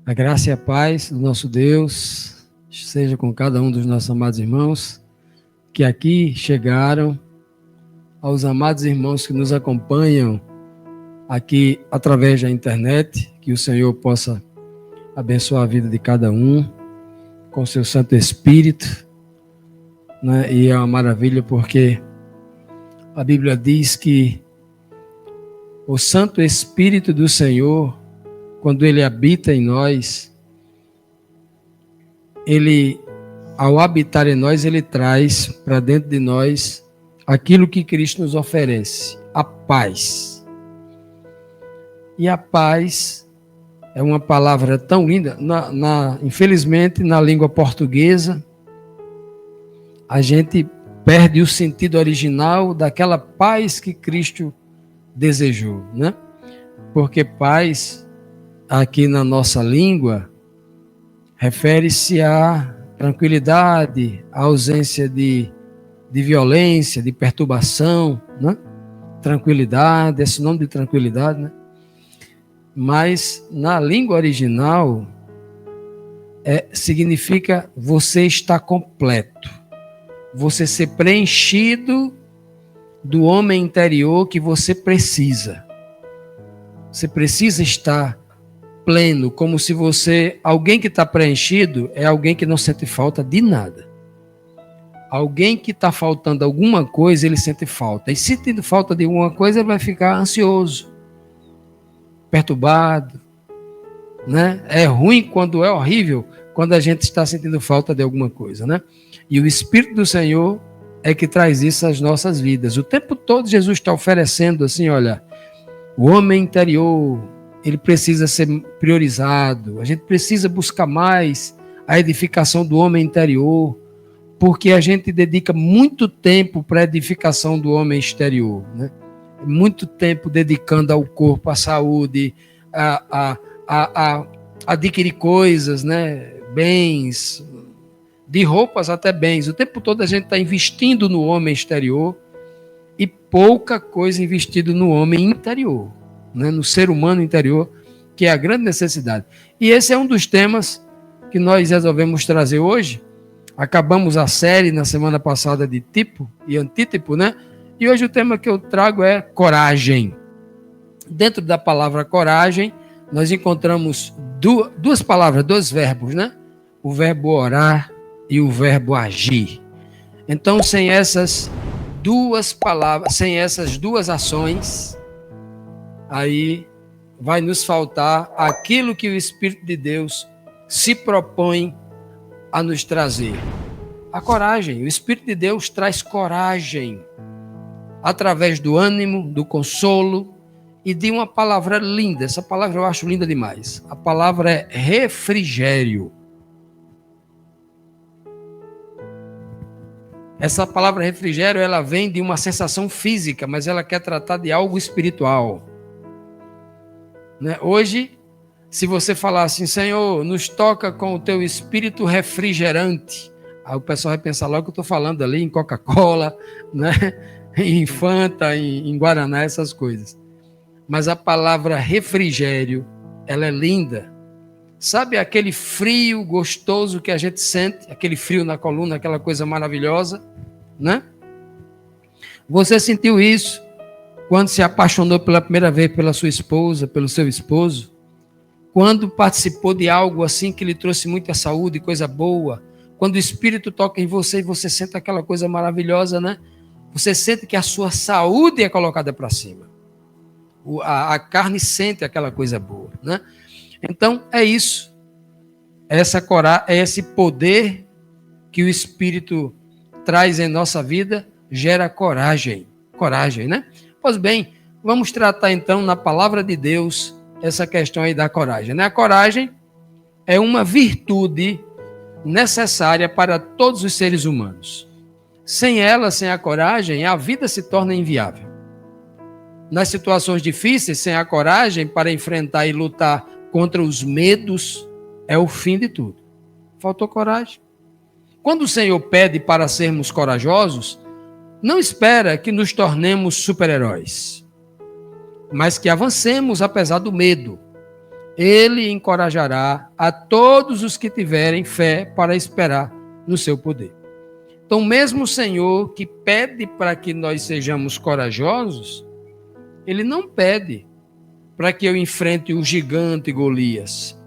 A graça e a paz do nosso Deus seja com cada um dos nossos amados irmãos que aqui chegaram, aos amados irmãos que nos acompanham aqui através da internet, que o Senhor possa abençoar a vida de cada um com seu Santo Espírito, né? E é uma maravilha porque a Bíblia diz que o Santo Espírito do Senhor, quando ele habita em nós, ele, ao habitar em nós, ele traz para dentro de nós aquilo que Cristo nos oferece, a paz. E a paz é uma palavra tão linda. Infelizmente, na língua portuguesa, a gente perde o sentido original daquela paz que Cristo desejou, né? Porque paz, aqui na nossa língua, refere-se à tranquilidade, à ausência de violência, de perturbação, né? Tranquilidade, esse nome de tranquilidade, né? Mas na língua original significa você estar completo, você ser preenchido do homem interior que você precisa. Você precisa estar pleno, como se alguém que está preenchido é alguém que não sente falta de nada. Alguém que está faltando alguma coisa, ele sente falta. E se sentindo falta de alguma coisa, ele vai ficar ansioso, perturbado, né? É ruim é horrível quando a gente está sentindo falta de alguma coisa, né? E o Espírito do Senhor é que traz isso às nossas vidas. O tempo todo Jesus está oferecendo assim, olha, o homem interior, ele precisa ser priorizado, a gente precisa buscar mais a edificação do homem interior, porque a gente dedica muito tempo para a edificação do homem exterior, né? Muito tempo dedicando ao corpo, à saúde, a adquirir coisas, né? Bens, de roupas até bens. O tempo todo a gente está investindo no homem exterior e pouca coisa investido no homem interior, né? No ser humano interior, que é a grande necessidade. E esse é um dos temas que nós resolvemos trazer hoje. Acabamos a série na semana passada de tipo e antítipo, né? E hoje o tema que eu trago é coragem. Dentro da palavra coragem, nós encontramos duas palavras, dois verbos, né? O verbo orar e o verbo agir. Então, sem essas duas palavras, sem essas duas ações, aí vai nos faltar aquilo que o Espírito de Deus se propõe a nos trazer. A coragem. O Espírito de Deus traz coragem através do ânimo, do consolo e de uma palavra linda. Essa palavra eu acho linda demais. A palavra é refrigério. Essa palavra refrigério, ela vem de uma sensação física, mas ela quer tratar de algo espiritual, né? Hoje, se você falar assim, Senhor, nos toca com o teu espírito refrigerante, aí o pessoal vai pensar logo que eu estou falando ali em Coca-Cola, né? Em Fanta, em Guaraná, essas coisas. Mas a palavra refrigério, ela é linda. Sabe aquele frio gostoso que a gente sente? Aquele frio na coluna, aquela coisa maravilhosa, né? Você sentiu isso quando se apaixonou pela primeira vez pela sua esposa, pelo seu esposo? Quando participou de algo assim que lhe trouxe muita saúde, coisa boa? Quando o Espírito toca em você e você sente aquela coisa maravilhosa, né? Você sente que a sua saúde é colocada para cima. A carne sente aquela coisa boa, né? Então, é isso. É esse poder que o Espírito traz em nossa vida, gera coragem. Coragem, né? Pois bem, vamos tratar então na palavra de Deus essa questão aí da coragem, né? A coragem é uma virtude necessária para todos os seres humanos. Sem ela, sem a coragem, a vida se torna inviável. Nas situações difíceis, sem a coragem para enfrentar e lutar contra os medos, é o fim de tudo. Faltou coragem. Quando o Senhor pede para sermos corajosos, não espera que nos tornemos super-heróis, mas que avancemos apesar do medo. Ele encorajará a todos os que tiverem fé para esperar no seu poder. Então, mesmo o Senhor que pede para que nós sejamos corajosos, ele não pede para que eu enfrente o gigante Golias.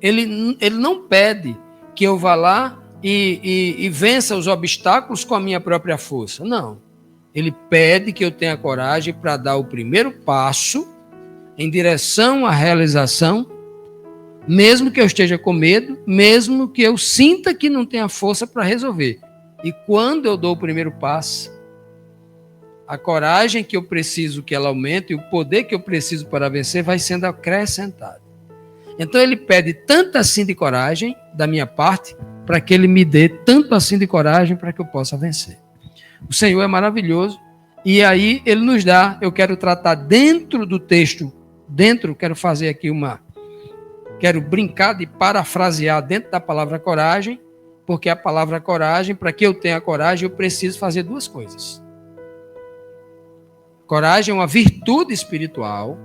Ele não pede que eu vá lá e vença os obstáculos com a minha própria força. Não. Ele pede que eu tenha coragem para dar o primeiro passo em direção à realização, mesmo que eu esteja com medo, mesmo que eu sinta que não tenha força para resolver. E quando eu dou o primeiro passo, a coragem que eu preciso que ela aumente e o poder que eu preciso para vencer vai sendo acrescentado. Então ele pede tanto assim de coragem da minha parte, para que ele me dê tanto assim de coragem para que eu possa vencer. O Senhor é maravilhoso e aí ele nos dá, eu quero tratar dentro do texto, quero fazer aqui quero brincar de parafrasear dentro da palavra coragem, porque a palavra coragem, para que eu tenha coragem, eu preciso fazer duas coisas. Coragem é uma virtude espiritual.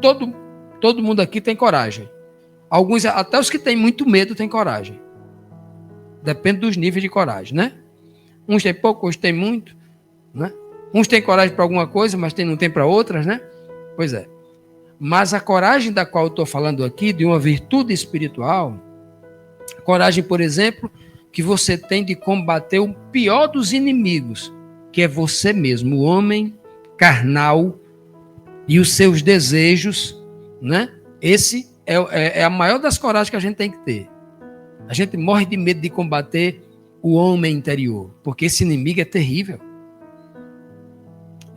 Todo mundo aqui tem coragem. Alguns, até os que têm muito medo, têm coragem. Depende dos níveis de coragem, né? Uns têm pouco, outros têm muito, né? Uns têm coragem para alguma coisa, mas não tem para outras, né? Pois é. Mas a coragem da qual eu estou falando aqui, de uma virtude espiritual, coragem, por exemplo, que você tem de combater o pior dos inimigos, que é você mesmo, o homem carnal e os seus desejos, né? Esse é a maior das coragens que a gente tem que ter. A gente morre de medo de combater o homem interior, porque esse inimigo é terrível.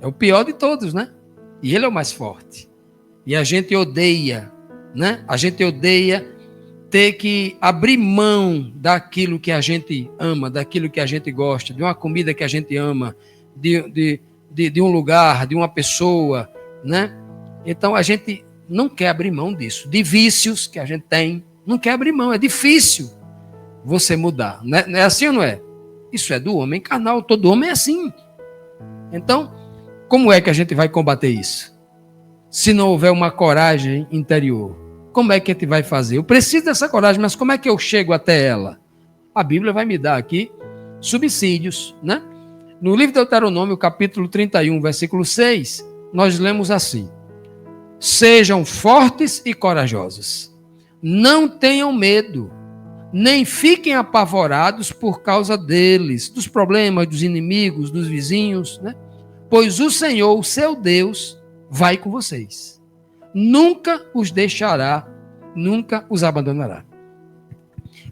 É o pior de todos, né? E ele é o mais forte. E a gente odeia, né? A gente odeia ter que abrir mão daquilo que a gente ama, daquilo que a gente gosta, de uma comida que a gente ama, de um lugar, de uma pessoa, né? Então a gente não quer abrir mão disso. De vícios que a gente tem, não quer abrir mão. É difícil você mudar. Não é assim ou não é? Isso é do homem carnal. Todo homem é assim. Então, como é que a gente vai combater isso? Se não houver uma coragem interior, como é que a gente vai fazer? Eu preciso dessa coragem, mas como é que eu chego até ela? A Bíblia vai me dar aqui subsídios, né? No livro de Deuteronômio, capítulo 31, versículo 6, nós lemos assim: sejam fortes e corajosos, não tenham medo, nem fiquem apavorados por causa deles, dos problemas, dos inimigos, dos vizinhos, né? Pois o Senhor, o seu Deus, vai com vocês. Nunca os deixará, nunca os abandonará.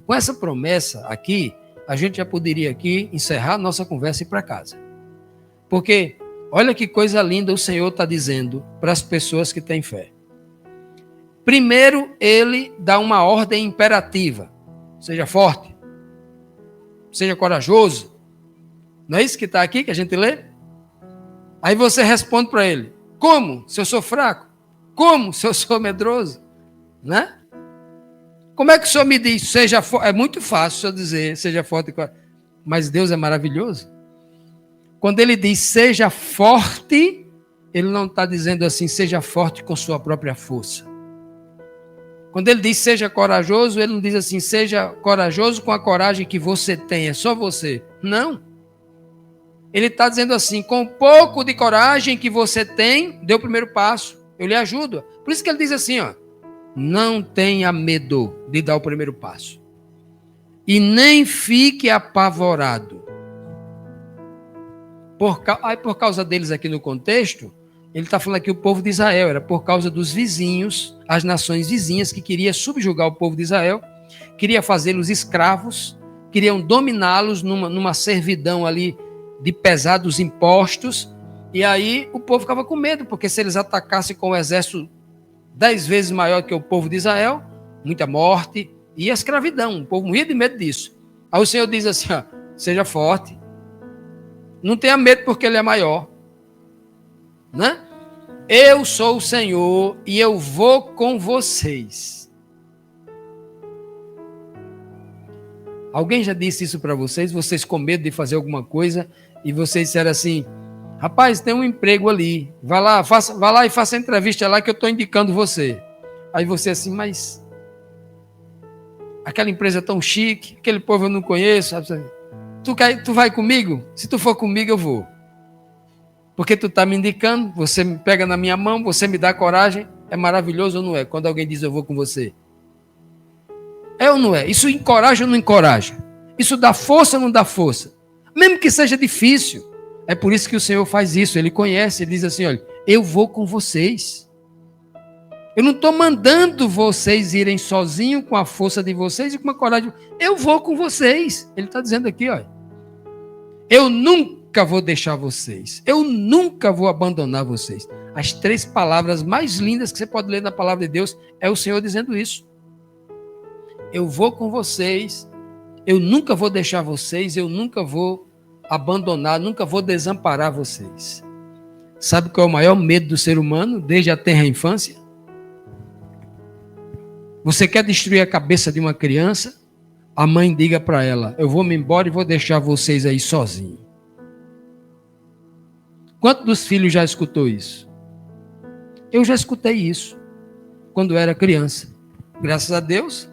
Com essa promessa aqui, a gente já poderia aqui encerrar nossa conversa e ir para casa. Porque olha que coisa linda o Senhor está dizendo para as pessoas que têm fé. Primeiro, ele dá uma ordem imperativa. Seja forte. Seja corajoso. Não é isso que está aqui que a gente lê? Aí você responde para ele: como? Se eu sou fraco? Como? Se eu sou medroso? Né? Como é que o Senhor me diz? Seja forte? É muito fácil o Senhor dizer, seja forte. Mas Deus é maravilhoso. Quando ele diz seja forte, ele não está dizendo assim, seja forte com sua própria força. Quando ele diz seja corajoso, ele não diz assim, seja corajoso com a coragem que você tem, é só você. Não. Ele está dizendo assim, com um pouco de coragem que você tem, dê o primeiro passo, eu lhe ajudo. Por isso que ele diz assim, ó, não tenha medo de dar o primeiro passo. E nem fique apavorado. Por causa deles aqui no contexto, ele está falando aqui o povo de Israel, era por causa dos vizinhos, as nações vizinhas que queriam subjugar o povo de Israel, queria fazê-los escravos, queriam dominá-los numa servidão ali de pesados impostos, e aí o povo ficava com medo, porque se eles atacassem com um exército 10 vezes maior que o povo de Israel, muita morte e a escravidão, o povo morria de medo disso. Aí o Senhor diz assim, ó, seja forte, não tenha medo porque ele é maior, né? Eu sou o Senhor e eu vou com vocês. Alguém já disse isso para vocês? Vocês com medo de fazer alguma coisa e vocês disseram assim, Rapaz, tem um emprego ali. Vá lá e faça a entrevista lá que eu estou indicando você. Aí você assim, mas aquela empresa é tão chique, aquele povo eu não conheço. Sabe? Tu vai comigo? Se tu for comigo, eu vou. Porque tu está me indicando, você me pega na minha mão, você me dá coragem. É maravilhoso ou não é? Quando alguém diz eu vou com você. É ou não é? Isso encoraja ou não encoraja? Isso dá força ou não dá força? Mesmo que seja difícil. É por isso que o Senhor faz isso. Ele conhece, ele diz assim, olha, eu vou com vocês. Eu não estou mandando vocês irem sozinhos com a força de vocês e com a coragem. Eu vou com vocês. Ele está dizendo aqui, olha. Eu nunca vou deixar vocês. Eu nunca vou abandonar vocês. As 3 palavras mais lindas que você pode ler na palavra de Deus é o Senhor dizendo isso. Eu vou com vocês. Eu nunca vou deixar vocês. Eu nunca vou abandonar, nunca vou desamparar vocês. Sabe qual é o maior medo do ser humano desde a tenra infância? Você quer destruir a cabeça de uma criança? A mãe diga para ela, eu vou me embora e vou deixar vocês aí sozinhos. Quantos dos filhos já escutou isso? Eu já escutei isso quando era criança. Graças a Deus,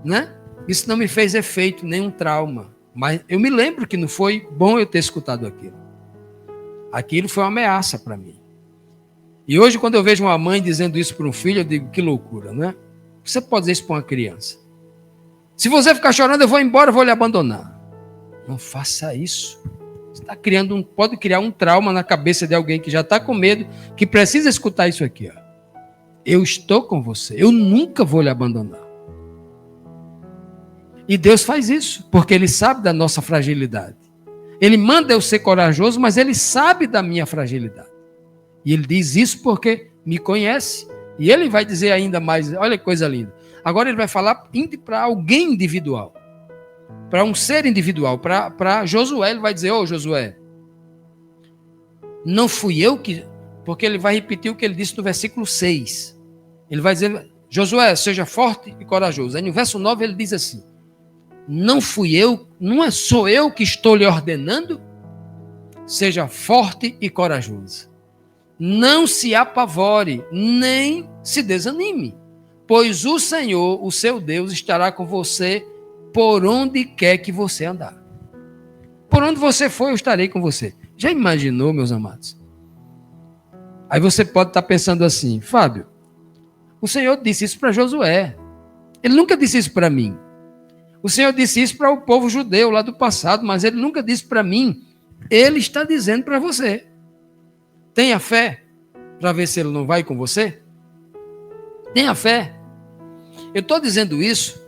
né? Isso não me fez efeito, nenhum trauma. Mas eu me lembro que não foi bom eu ter escutado aquilo. Aquilo foi uma ameaça para mim. E hoje, quando eu vejo uma mãe dizendo isso para um filho, eu digo, que loucura, né? Você pode dizer isso para uma criança. Se você ficar chorando, eu vou embora, eu vou lhe abandonar. Não faça isso. Você está criando pode criar um trauma na cabeça de alguém que já está com medo, que precisa escutar isso aqui. Ó. Eu estou com você, eu nunca vou lhe abandonar. E Deus faz isso, porque Ele sabe da nossa fragilidade. Ele manda eu ser corajoso, mas Ele sabe da minha fragilidade. E Ele diz isso porque me conhece. E Ele vai dizer ainda mais, olha que coisa linda. Agora Ele vai falar para alguém individual. Para um ser individual. Para Josué, Ele vai dizer, ô Josué, não fui eu que... Porque Ele vai repetir o que Ele disse no versículo 6. Ele vai dizer, Josué, seja forte e corajoso. Aí no verso 9 Ele diz assim, não fui eu, sou eu que estou lhe ordenando? Seja forte e corajoso. Não se apavore, nem se desanime, pois o Senhor, o seu Deus, estará com você por onde quer que você andar. Por onde você for, eu estarei com você. Já imaginou, meus amados? Aí você pode estar pensando assim, Fábio, o Senhor disse isso para Josué. Ele nunca disse isso para mim. O Senhor disse isso para o povo judeu lá do passado, mas Ele nunca disse para mim. Ele está dizendo para você. Tenha fé para ver se Ele não vai com você. Tenha fé. Eu estou dizendo isso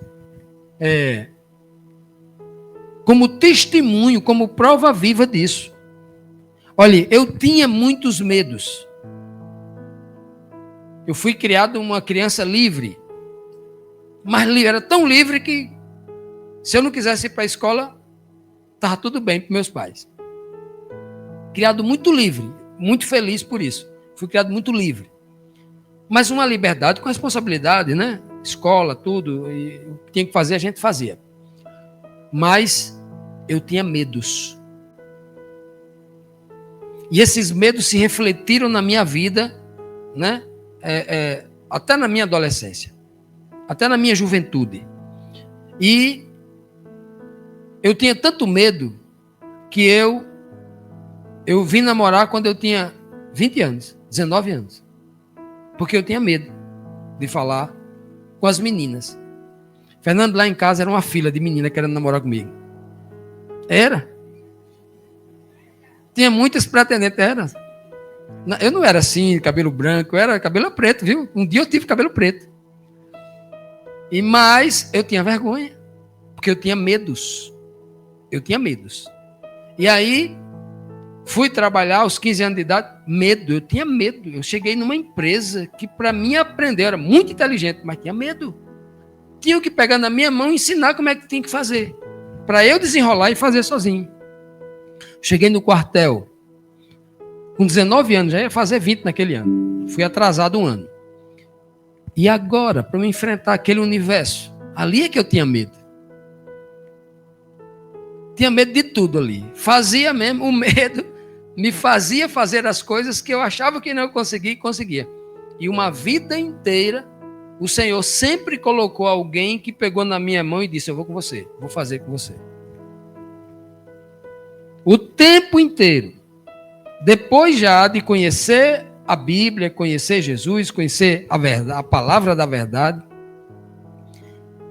como testemunho, como prova viva disso. Olha, eu tinha muitos medos. Eu fui criado uma criança livre. Mas era tão livre que se eu não quisesse ir para a escola, estava tudo bem para meus pais. Criado muito livre, muito feliz por isso. Fui criado muito livre. Mas uma liberdade com responsabilidade, né? Escola, tudo. E o que tinha que fazer, a gente fazia. Mas eu tinha medos. E esses medos se refletiram na minha vida, né? Até na minha adolescência. Até na minha juventude. E eu tinha tanto medo que eu vim namorar quando eu tinha 20 anos, 19 anos. Porque eu tinha medo de falar com as meninas. Fernando, lá em casa era uma fila de menina querendo namorar comigo. Era. Tinha muitas pretendentes, era. Eu não era assim, cabelo branco, eu era cabelo preto, viu? Um dia eu tive cabelo preto. Mas eu tinha vergonha, porque eu tinha medos. Eu tinha medos. E aí, fui trabalhar aos 15 anos de idade, medo, eu tinha medo. Eu cheguei numa empresa que para mim aprender, era muito inteligente, mas tinha medo. Tinha que pegar na minha mão e ensinar como é que tinha que fazer. Para eu desenrolar e fazer sozinho. Cheguei no quartel, com 19 anos, já ia fazer 20 naquele ano. Fui atrasado um ano. E agora, para eu enfrentar aquele universo, ali é que eu tinha medo. Tinha medo de tudo ali. Fazia mesmo o medo, me fazia fazer as coisas que eu achava que não conseguia e conseguia. E uma vida inteira, o Senhor sempre colocou alguém que pegou na minha mão e disse: eu vou com você, vou fazer com você. O tempo inteiro. Depois já de conhecer a Bíblia, conhecer Jesus, conhecer a verdade, a palavra da verdade,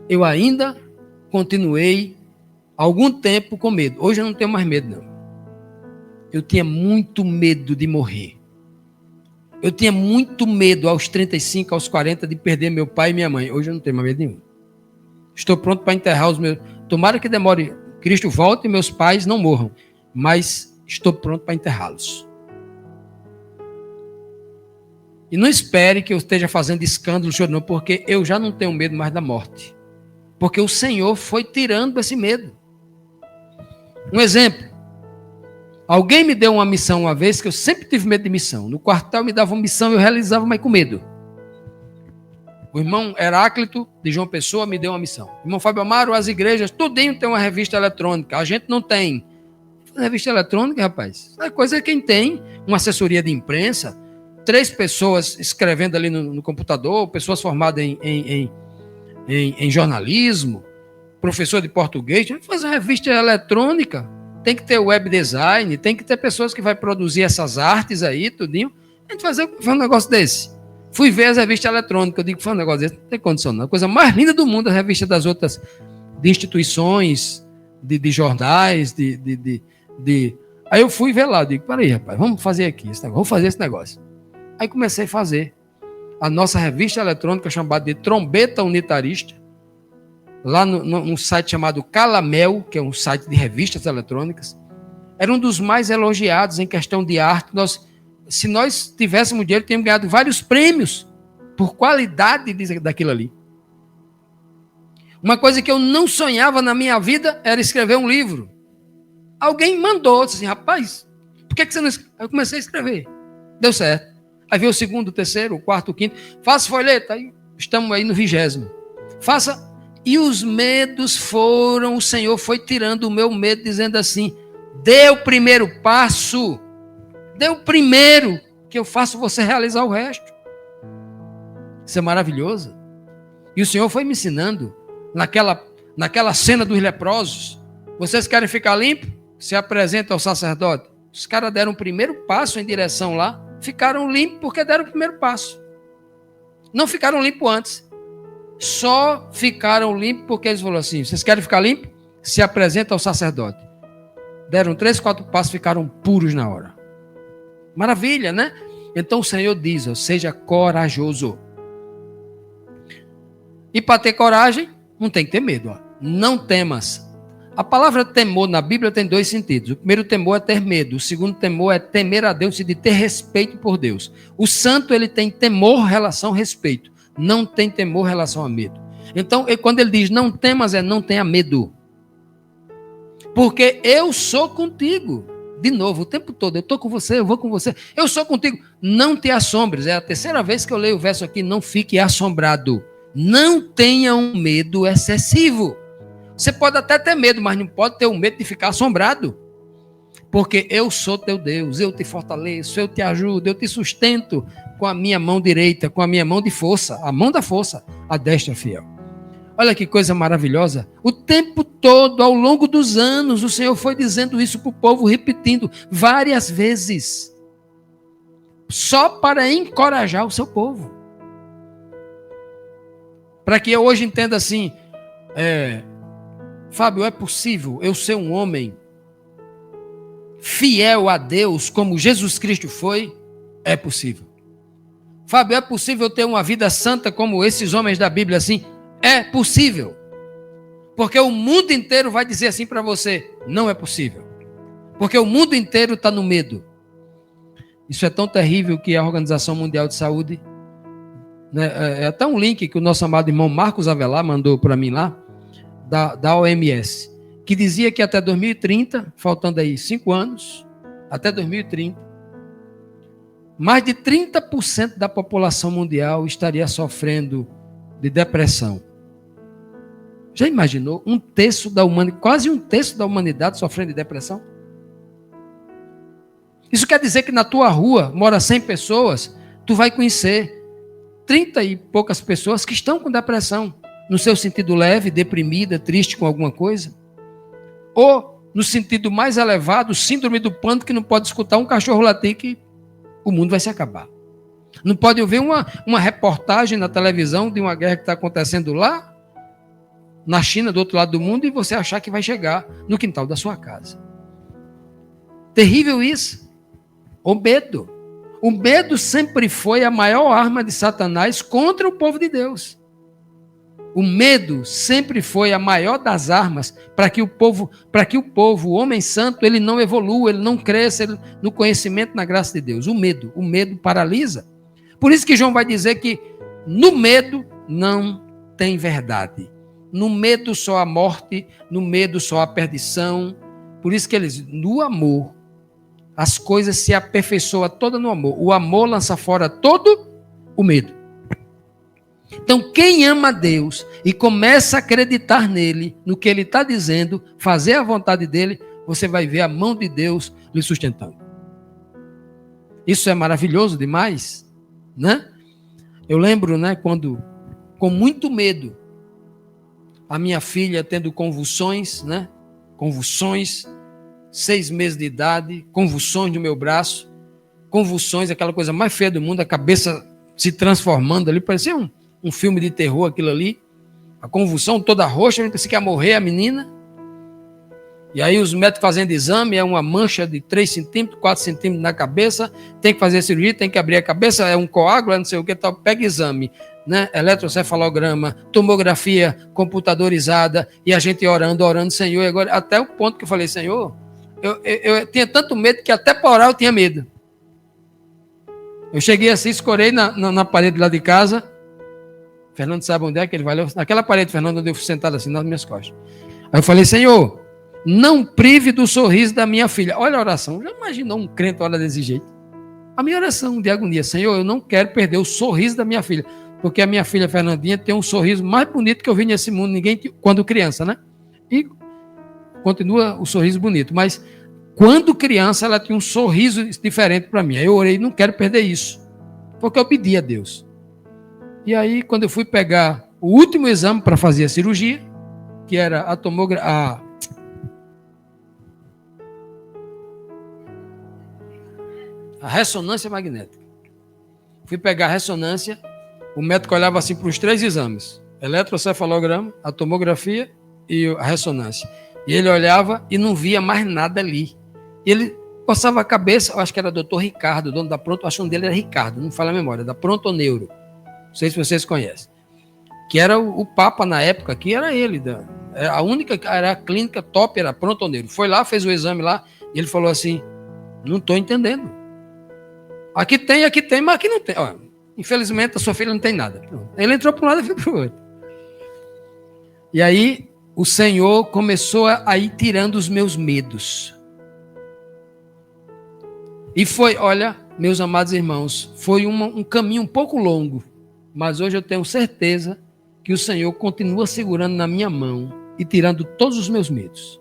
eu ainda continuei algum tempo com medo. Hoje eu não tenho mais medo, não. Eu tinha muito medo de morrer. Eu tinha muito medo aos 35, aos 40 de perder meu pai e minha mãe. Hoje eu não tenho mais medo nenhum. Estou pronto para enterrar os meus... Tomara que demore, Cristo volte e meus pais não morram. Mas estou pronto para enterrá-los. E não espere que eu esteja fazendo escândalo, não, porque eu já não tenho medo mais da morte. Porque o Senhor foi tirando esse medo. Um exemplo. Alguém me deu uma missão uma vez, que eu sempre tive medo de missão. No quartel me dava uma missão e eu realizava, mas com medo. O irmão Heráclito, de João Pessoa, me deu uma missão. O irmão Fábio Amaro, as igrejas, tudinho tem uma revista eletrônica. A gente não tem. Revista eletrônica, rapaz, é coisa que quem tem. Uma assessoria de imprensa, 3 pessoas escrevendo ali no computador, pessoas formadas em jornalismo, professor de português. A gente faz uma revista eletrônica. Tem que ter web design, tem que ter pessoas que vai produzir essas artes aí, tudinho. A gente faz um negócio desse. Fui ver as revistas eletrônicas, eu digo que foi um negócio desse, não tem condição não. A coisa mais linda do mundo, a revista das outras, de instituições, de jornais, Aí eu fui ver lá, digo, peraí, rapaz, vamos fazer aqui esse negócio, vamos fazer esse negócio. Aí comecei a fazer a nossa revista eletrônica chamada de Trombeta Unitarista, lá num site chamado Calamel, que é um site de revistas eletrônicas. Era um dos mais elogiados em questão de arte. Se nós tivéssemos dinheiro, teríamos ganhado vários prêmios por qualidade daquilo ali. Uma coisa que eu não sonhava na minha vida era escrever um livro. Alguém mandou, disse assim, rapaz, por que você não escreve? Aí eu comecei a escrever. Deu certo. Aí veio o 2º, o 3º, o 4º, o 5º. Faça folheto. Aí estamos aí no 20º. Faça. E os medos foram, o Senhor foi tirando o meu medo, dizendo assim, dê o primeiro passo, dê o primeiro, que eu faço você realizar o resto. Isso é maravilhoso. E o Senhor foi me ensinando, naquela cena dos leprosos, vocês querem ficar limpos? Se apresenta ao sacerdote. Os caras deram o primeiro passo em direção lá, ficaram limpos porque deram o primeiro passo. Não ficaram limpos antes. Só ficaram limpos porque eles falaram assim, vocês querem ficar limpos? Se apresenta ao sacerdote. Deram 3, 4 passos, ficaram puros na hora. Maravilha, né? Então o Senhor diz, seja corajoso. E para ter coragem, não tem que ter medo. Ó. Não temas. A palavra temor na Bíblia tem 2 sentidos. O primeiro temor é ter medo. O segundo temor é temer a Deus e de ter respeito por Deus. O santo, ele tem temor em relação a respeito. Não tem temor em relação a medo. Então, quando ele diz não temas, não tenha medo. Porque eu sou contigo. De novo, o tempo todo, eu estou com você, eu vou com você. Eu sou contigo. Não te assombres. É a 3ª vez que eu leio o verso aqui, não fique assombrado. Não tenha um medo excessivo. Você pode até ter medo, mas não pode ter o medo de ficar assombrado. Porque eu sou teu Deus, eu te fortaleço, eu te ajudo, eu te sustento com a minha mão direita, com a minha mão de força, a mão da força, a destra fiel. Olha que coisa maravilhosa. O tempo todo, ao longo dos anos, o Senhor foi dizendo isso para o povo, repetindo várias vezes. Só para encorajar o seu povo. Para que eu hoje entenda assim, Fábio, é possível eu ser um homem fiel a Deus como Jesus Cristo foi? É possível. Fábio, é possível ter uma vida santa como esses homens da Bíblia assim? É possível. Porque o mundo inteiro vai dizer assim para você, não é possível. Porque o mundo inteiro está no medo. Isso é tão terrível que a Organização Mundial de Saúde, né, é até um link que o nosso amado irmão Marcos Avelar mandou para mim lá, da OMS, que dizia que até 2030, faltando aí 5 anos, até 2030, mais de 30% da população mundial estaria sofrendo de depressão. Já imaginou? Quase um terço da humanidade sofrendo de depressão? Isso quer dizer que na tua rua mora 100 pessoas, tu vai conhecer 30 e poucas pessoas que estão com depressão, no seu sentido leve, deprimida, triste com alguma coisa. Ou, no sentido mais elevado, síndrome do pânico, que não pode escutar um cachorro latir que o mundo vai se acabar. Não pode ouvir uma reportagem na televisão de uma guerra que está acontecendo lá, na China, do outro lado do mundo, e você achar que vai chegar no quintal da sua casa. Terrível isso. O medo. O medo sempre foi a maior arma de Satanás contra o povo de Deus. O medo sempre foi a maior das armas para que o povo, o homem santo, ele não evolua, ele não cresça no conhecimento, na graça de Deus. O medo paralisa. Por isso que João vai dizer que no medo não tem verdade. No medo só há morte, no medo só há perdição. Por isso que eles, no amor, as coisas se aperfeiçoam todas no amor. O amor lança fora todo o medo. Então, quem ama a Deus e começa a acreditar nele, no que ele está dizendo, fazer a vontade dele, você vai ver a mão de Deus lhe sustentando. Isso é maravilhoso demais, né? Eu lembro, né, quando, com muito medo, a minha filha tendo convulsões, né? Convulsões, 6 meses de idade, convulsões no meu braço, convulsões, aquela coisa mais feia do mundo, a cabeça se transformando ali, parecia um filme de terror aquilo ali, a convulsão toda roxa, a gente pensei que ia morrer a menina, e aí os médicos fazendo exame, é uma mancha de 3 centímetros, 4 centímetros na cabeça, tem que fazer cirurgia, tem que abrir a cabeça, é um coágulo, é não sei o que, tal, pega exame, né? Eletrocefalograma, tomografia computadorizada, e a gente orando, Senhor, e agora, até o ponto que eu falei, Senhor, eu tinha tanto medo que até para orar eu tinha medo. Eu cheguei assim, escorei na parede lá de casa. Fernando sabe onde é que ele vai? Naquela parede, Fernando, onde eu fui sentado assim nas minhas costas. Aí eu falei, Senhor, não prive do sorriso da minha filha. Olha a oração, já imaginou um crente orar desse jeito? A minha oração de agonia, Senhor, eu não quero perder o sorriso da minha filha, porque a minha filha Fernandinha tem um sorriso mais bonito que eu vi nesse mundo, ninguém, quando criança, né? E continua o sorriso bonito, mas quando criança ela tinha um sorriso diferente para mim. Aí eu orei, não quero perder isso, porque eu pedi a Deus. E aí, quando eu fui pegar o último exame para fazer a cirurgia, que era a ressonância magnética. Fui pegar a ressonância, o médico olhava assim para os 3 exames, eletrocefalograma, a tomografia e a ressonância. E ele olhava e não via mais nada ali. E ele coçava a cabeça, eu acho que era o doutor Ricardo, dono da Pronto, acho que o nome dele era Ricardo, não fala a memória, da Prontoneuro. Não sei se vocês conhecem. Que era o Papa na época, que era ele. A única, era a clínica top, era Prontoneuro. Foi lá, fez o exame lá, e ele falou assim, não estou entendendo. Aqui tem, mas aqui não tem. Ó, infelizmente, a sua filha não tem nada. Ele entrou para um lado e foi para o outro. E aí, o Senhor começou a ir tirando os meus medos. E foi, olha, meus amados irmãos, foi um caminho um pouco longo, mas hoje eu tenho certeza que o Senhor continua segurando na minha mão e tirando todos os meus medos.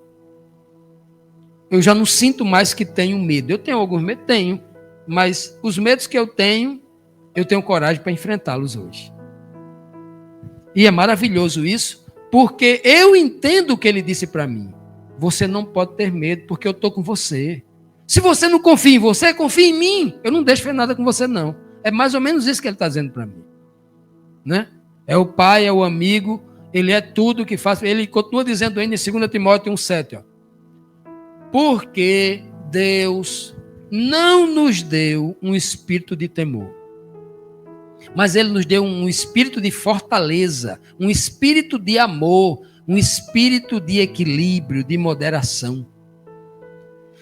Eu já não sinto mais que tenho medo. Eu tenho alguns medos? Tenho, mas os medos que eu tenho coragem para enfrentá-los hoje. E é maravilhoso isso, porque eu entendo o que ele disse para mim. Você não pode ter medo, porque eu estou com você. Se você não confia em você, confia em mim. Eu não deixo fazer nada com você, não. É mais ou menos isso que ele está dizendo para mim. Né? É o pai, é o amigo, ele é tudo que faz. Ele continua dizendo ainda em 2 Timóteo 1,7. Porque Deus não nos deu um espírito de temor, mas ele nos deu um espírito de fortaleza, um espírito de amor, um espírito de equilíbrio, de moderação.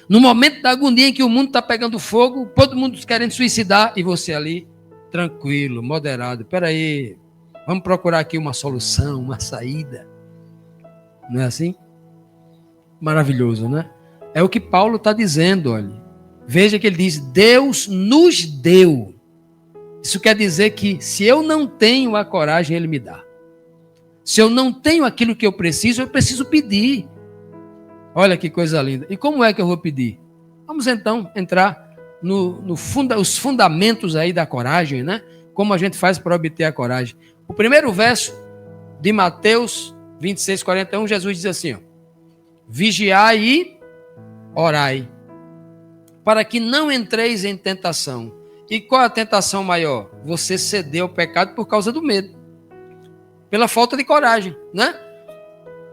No momento da agonia em que o mundo está pegando fogo, todo mundo querendo suicidar, e você ali, tranquilo, moderado. Espera aí, vamos procurar aqui uma solução, uma saída. Não é assim? Maravilhoso, né? É o que Paulo está dizendo, olha. Veja que ele diz, Deus nos deu. Isso quer dizer que se eu não tenho a coragem, ele me dá. Se eu não tenho aquilo que eu preciso pedir. Olha que coisa linda. E como é que eu vou pedir? Vamos então entrar os fundamentos aí da coragem, né? Como a gente faz para obter a coragem. O primeiro verso de Mateus 26:41, Jesus diz assim, ó, vigiai e orai, para que não entreis em tentação. E qual é a tentação maior? Você ceder ao pecado por causa do medo, pela falta de coragem, né?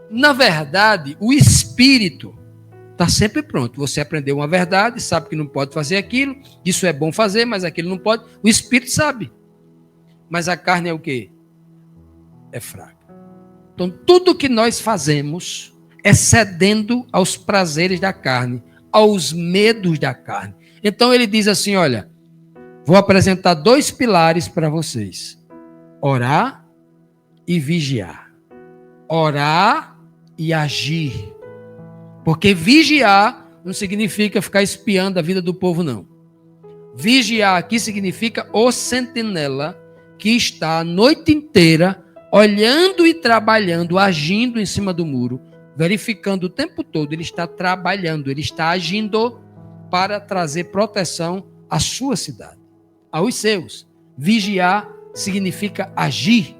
Na verdade, o espírito está sempre pronto. Você aprendeu uma verdade, sabe que não pode fazer aquilo, isso é bom fazer, mas aquilo não pode. O espírito sabe. Mas a carne é o quê? É fraca. Então, tudo que nós fazemos é cedendo aos prazeres da carne, aos medos da carne. Então, ele diz assim, olha, vou apresentar 2 pilares para vocês. Orar e vigiar. Orar e agir. Porque vigiar não significa ficar espiando a vida do povo, não. Vigiar aqui significa o sentinela que está a noite inteira olhando e trabalhando, agindo em cima do muro, verificando o tempo todo. Ele está trabalhando, ele está agindo para trazer proteção à sua cidade, aos seus. Vigiar significa agir.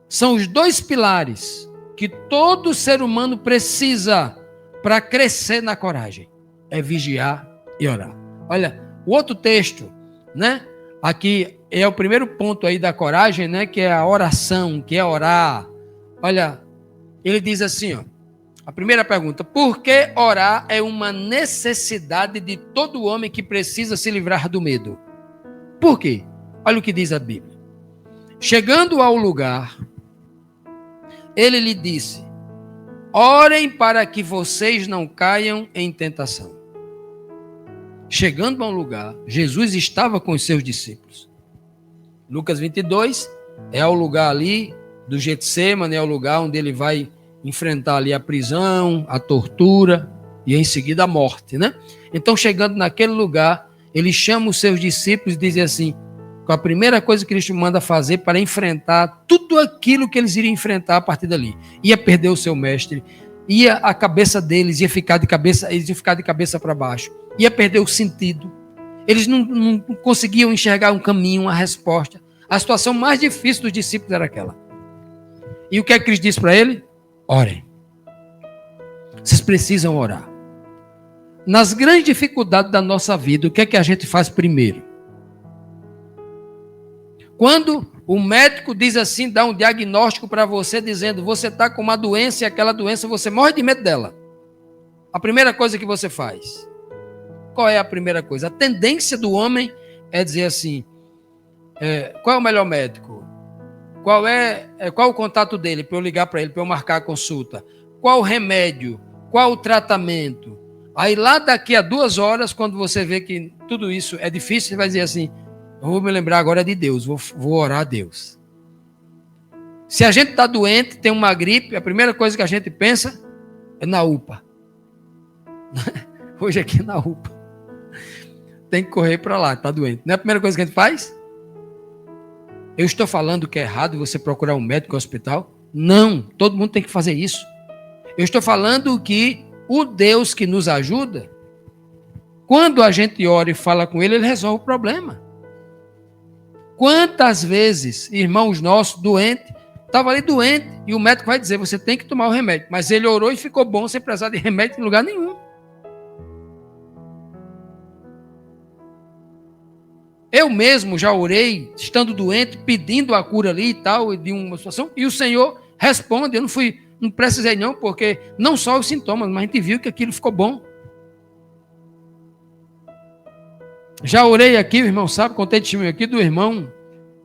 São os 2 pilares que todo ser humano precisa para crescer na coragem. É vigiar e orar. Olha, o outro texto, né? Aqui é o primeiro ponto aí da coragem, né? Que é a oração, que é orar. Olha, ele diz assim, ó. A primeira pergunta, por que orar é uma necessidade de todo homem que precisa se livrar do medo? Por quê? Olha o que diz a Bíblia. Chegando ao lugar, ele lhe disse, orem para que vocês não caiam em tentação. Chegando a um lugar, Jesus estava com os seus discípulos. Lucas 22 é o lugar ali do Getsêmani, é o lugar onde ele vai enfrentar ali a prisão, a tortura e em seguida a morte, né? Então, chegando naquele lugar, ele chama os seus discípulos e diz assim, com a primeira coisa que Cristo manda fazer para enfrentar tudo aquilo que eles iriam enfrentar a partir dali. Ia perder o seu mestre, ia a cabeça deles ia ficar de cabeça, eles iam ficar de cabeça para baixo, ia perder o sentido. Eles não conseguiam enxergar um caminho, uma resposta. A situação mais difícil dos discípulos era aquela. E o que é que Cristo disse para ele? Orem. Vocês precisam orar. Nas grandes dificuldades da nossa vida, o que é que a gente faz primeiro? Quando o médico diz assim, dá um diagnóstico para você, dizendo, você está com uma doença e aquela doença você morre de medo dela. A primeira coisa que você faz. Qual é a primeira coisa? A tendência do homem é dizer assim, qual é o melhor médico? Qual o contato dele para eu ligar para ele, para eu marcar a consulta? Qual o remédio? Qual o tratamento? Aí lá daqui a 2 horas, quando você vê que tudo isso é difícil, você vai dizer assim, eu vou me lembrar agora de Deus, vou orar a Deus. Se a gente está doente, tem uma gripe, a primeira coisa que a gente pensa é na UPA. Hoje aqui é na UPA. Tem que correr para lá, está doente. Não é a primeira coisa que a gente faz? Eu estou falando que é errado você procurar um médico no hospital? Não, todo mundo tem que fazer isso. Eu estou falando que o Deus que nos ajuda, quando a gente ora e fala com ele, ele resolve o problema. Quantas vezes, irmãos nossos, doentes, estavam ali doente, e o médico vai dizer, você tem que tomar o remédio. Mas ele orou e ficou bom sem precisar de remédio em lugar nenhum. Eu mesmo já orei, estando doente, pedindo a cura ali e tal, de uma situação, e o Senhor responde, eu não precisei não, porque não só os sintomas, mas a gente viu que aquilo ficou bom. Já orei aqui, o irmão sabe, contei testemunho aqui do irmão,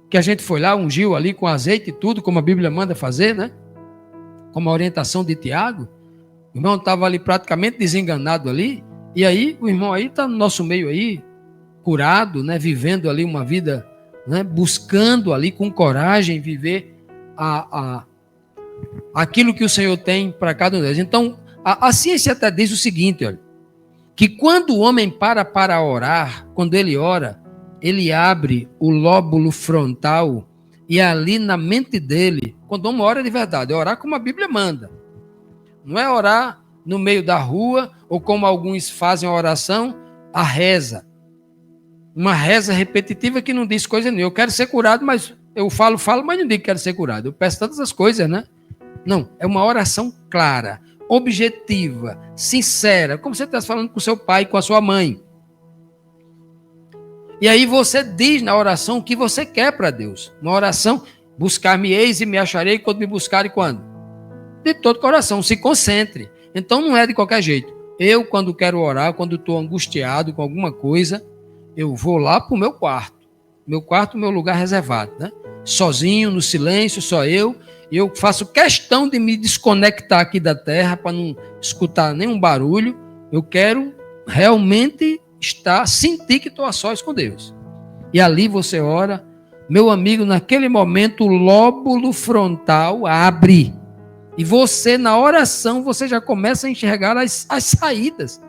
que a gente foi lá, ungiu ali com azeite e tudo, como a Bíblia manda fazer, né? Como a orientação de Tiago. O irmão estava ali praticamente desenganado ali, e aí o irmão aí está no nosso meio aí, curado, né? Vivendo ali uma vida, né? Buscando ali com coragem viver aquilo que o Senhor tem para cada um deles. Então, a ciência até diz o seguinte, olha, que quando o homem para orar, quando ele ora, ele abre o lóbulo frontal e ali na mente dele, quando o homem ora de verdade, é orar como a Bíblia manda. Não é orar no meio da rua ou como alguns fazem a oração, a reza. Uma reza repetitiva que não diz coisa nenhuma. Eu quero ser curado, mas eu falo, mas não digo que quero ser curado. Eu peço tantas as coisas, né? Não, é uma oração clara, objetiva, sincera, como você está falando com seu pai, com a sua mãe. E aí você diz na oração o que você quer para Deus. Na oração, buscar-me-eis e me acharei quando me buscarem quando? De todo coração, se concentre. Então não é de qualquer jeito. Eu, quando quero orar, quando estou angustiado com alguma coisa, eu vou lá para o meu quarto. Meu quarto é o meu lugar reservado, né? Sozinho, no silêncio, só eu. E eu faço questão de me desconectar aqui da terra para não escutar nenhum barulho. Eu quero realmente sentir que estou a sós com Deus. E ali você ora. Meu amigo, naquele momento o lóbulo frontal abre. E você, na oração, você já começa a enxergar as saídas.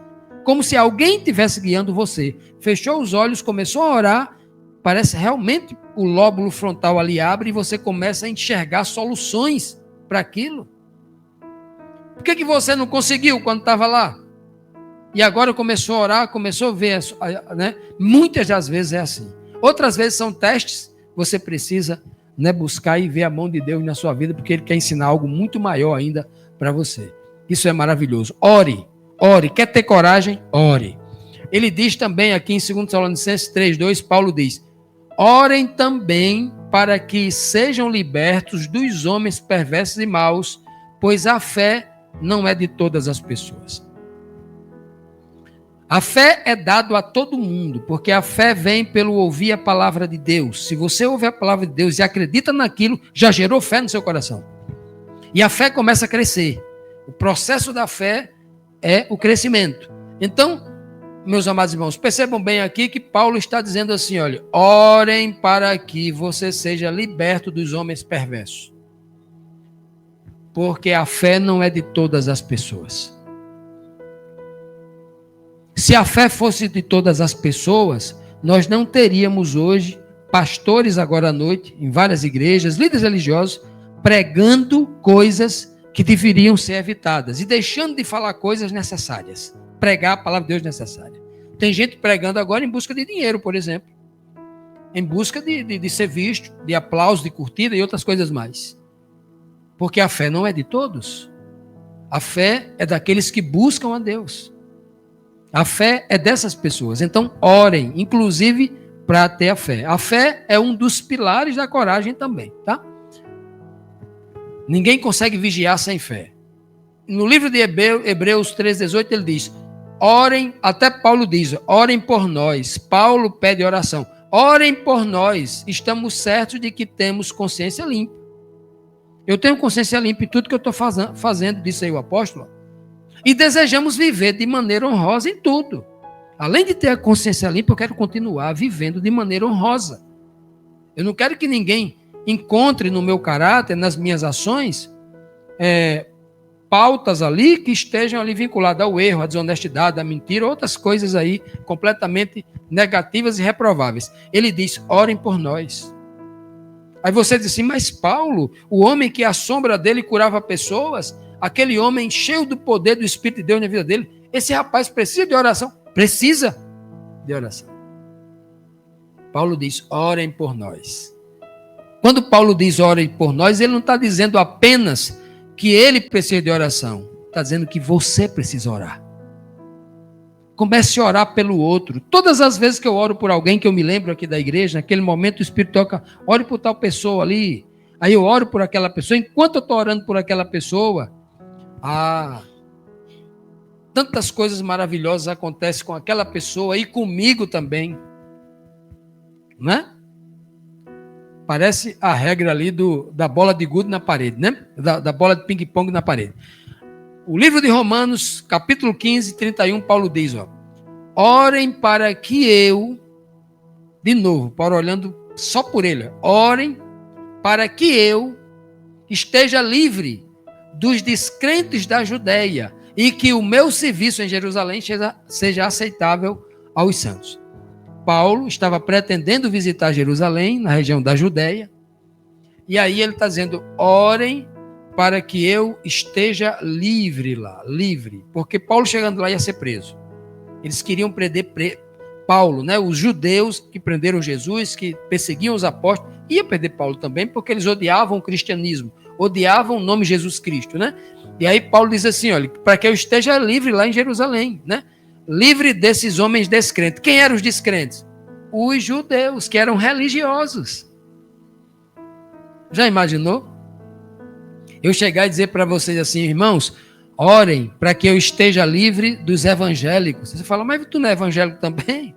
Como se alguém estivesse guiando você. Fechou os olhos, começou a orar. Parece realmente o lóbulo frontal ali abre e você começa a enxergar soluções para aquilo. Por que você não conseguiu quando estava lá? E agora começou a orar, começou a ver, né? Muitas das vezes é assim. Outras vezes são testes, você precisa, né, buscar e ver a mão de Deus na sua vida, porque Ele quer ensinar algo muito maior ainda para você. Isso é maravilhoso. Ore, ore. Quer ter coragem? Ore. Ele diz também aqui em 2 Tessalonicenses 3:2, Paulo diz: orem também para que sejam libertos dos homens perversos e maus, pois a fé não é de todas as pessoas. A fé é dada a todo mundo, porque a fé vem pelo ouvir a palavra de Deus. Se você ouve a palavra de Deus e acredita naquilo, já gerou fé no seu coração. E a fé começa a crescer. O processo da fé é o crescimento. Então, meus amados irmãos, percebam bem aqui que Paulo está dizendo assim, olha, orem para que você seja liberto dos homens perversos. Porque a fé não é de todas as pessoas. Se a fé fosse de todas as pessoas, nós não teríamos hoje pastores agora à noite, em várias igrejas, líderes religiosos, pregando coisas que deveriam ser evitadas e deixando de falar coisas necessárias. Pregar a palavra de Deus necessária. Tem gente pregando agora em busca de dinheiro, por exemplo. Em busca de ser visto, de aplauso, de curtida e outras coisas mais. Porque a fé não é de todos. A fé é daqueles que buscam a Deus. A fé é dessas pessoas. Então, orem, inclusive, para ter a fé. A fé é um dos pilares da coragem também, tá? Ninguém consegue vigiar sem fé. No livro de Hebreus 3:18, ele diz, orem, até Paulo diz, orem por nós. Paulo pede oração. Orem por nós. Estamos certos de que temos consciência limpa. Eu tenho consciência limpa em tudo que eu estou fazendo, disse aí o apóstolo. E desejamos viver de maneira honrosa em tudo. Além de ter a consciência limpa, eu quero continuar vivendo de maneira honrosa. Eu não quero que ninguém encontre no meu caráter, nas minhas ações, pautas ali que estejam ali vinculadas ao erro, à desonestidade, à mentira, outras coisas aí completamente negativas e reprováveis. Ele diz, orem por nós. Aí você diz assim, mas Paulo, o homem que à sombra dele curava pessoas, aquele homem cheio do poder do Espírito de Deus na vida dele, esse rapaz precisa de oração? Precisa de oração. Paulo diz, orem por nós. Quando Paulo diz orem por nós, ele não está dizendo apenas que ele precisa de oração. Está dizendo que você precisa orar. Comece a orar pelo outro. Todas as vezes que eu oro por alguém que eu me lembro aqui da igreja, naquele momento o Espírito toca, ore por tal pessoa ali. Aí eu oro por aquela pessoa. Enquanto eu estou orando por aquela pessoa, tantas coisas maravilhosas acontecem com aquela pessoa e comigo também. Né? Parece a regra ali da bola de gude na parede, né? Da bola de ping-pong na parede. O livro de Romanos, capítulo 15, 31, Paulo diz, orem para que eu, de novo, Paulo olhando só por ele, orem para que eu esteja livre dos descrentes da Judeia e que o meu serviço em Jerusalém seja aceitável aos santos. Paulo estava pretendendo visitar Jerusalém, na região da Judeia, e aí ele está dizendo, orem para que eu esteja livre lá, livre, porque Paulo chegando lá ia ser preso. Eles queriam prender Paulo, né? Os judeus que prenderam Jesus, que perseguiam os apóstolos, iam prender Paulo também, porque eles odiavam o cristianismo, odiavam o nome Jesus Cristo, né? E aí Paulo diz assim, olha, para que eu esteja livre lá em Jerusalém, né? Livre desses homens descrentes. Quem eram os descrentes? Os judeus, que eram religiosos. Já imaginou? Eu chegar e dizer para vocês assim, irmãos, orem para que eu esteja livre dos evangélicos. Você fala, mas tu não é evangélico também?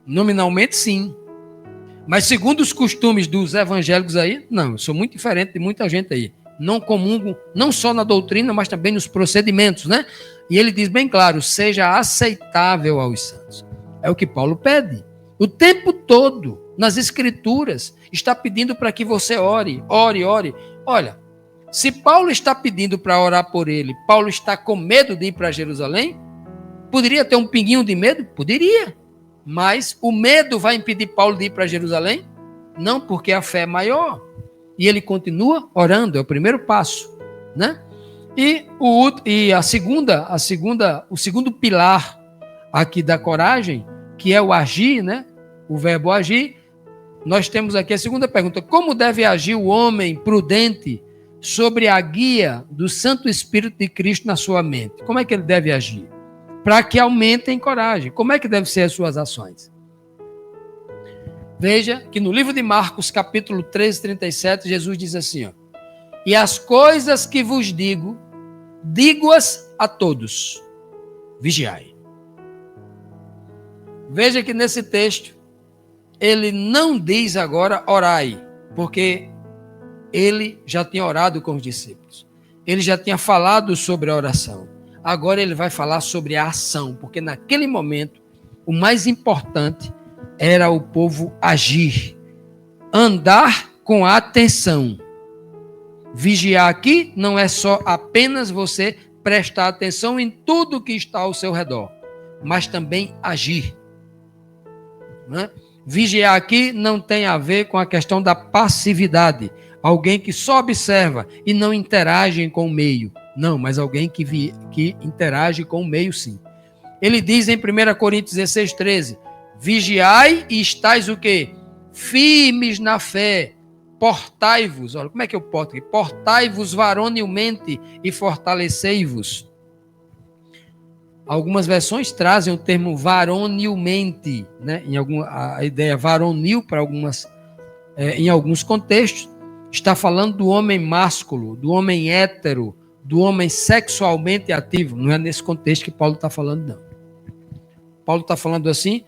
Nominalmente, sim. Mas segundo os costumes dos evangélicos aí, não, eu sou muito diferente de muita gente aí. Não comungo, não só na doutrina, mas também nos procedimentos, né? E ele diz bem claro, seja aceitável aos santos. É o que Paulo pede. O tempo todo, nas escrituras, está pedindo para que você ore, ore, ore. Olha, se Paulo está pedindo para orar por ele, Paulo está com medo de ir para Jerusalém? Poderia ter um pinguinho de medo? Poderia. Mas o medo vai impedir Paulo de ir para Jerusalém? Não, porque a fé é maior. E ele continua orando, é o primeiro passo, né? E o segundo pilar aqui da coragem, que é o agir, né? O verbo agir. Nós temos aqui a segunda pergunta: como deve agir o homem prudente sobre a guia do Santo Espírito de Cristo na sua mente? Como é que ele deve agir? Para que aumentem coragem. Como é que devem ser as suas ações? Veja que no livro de Marcos, capítulo 13, 37, Jesus diz assim, ó, e as coisas que vos digo, digo-as a todos, vigiai. Veja que nesse texto, ele não diz agora orai, porque ele já tinha orado com os discípulos. Ele já tinha falado sobre a oração. Agora ele vai falar sobre a ação, porque naquele momento, o mais importante era o povo agir, andar com atenção. Vigiar aqui não é só apenas você prestar atenção em tudo que está ao seu redor, mas também agir. Né? Vigiar aqui não tem a ver com a questão da passividade, alguém que só observa e não interage com o meio. Não, mas alguém que interage com o meio, sim. Ele diz em 1 Coríntios 16, 13, vigiai e estáis o quê? Firmes na fé, portai-vos. Olha, como é que eu porto aqui? Portai-vos varonilmente e fortalecei-vos. Algumas versões trazem o termo varonilmente, né? A ideia varonil para algumas, em alguns contextos, está falando do homem másculo, do homem hétero, do homem sexualmente ativo. Não é nesse contexto que Paulo está falando, não. Paulo está falando assim,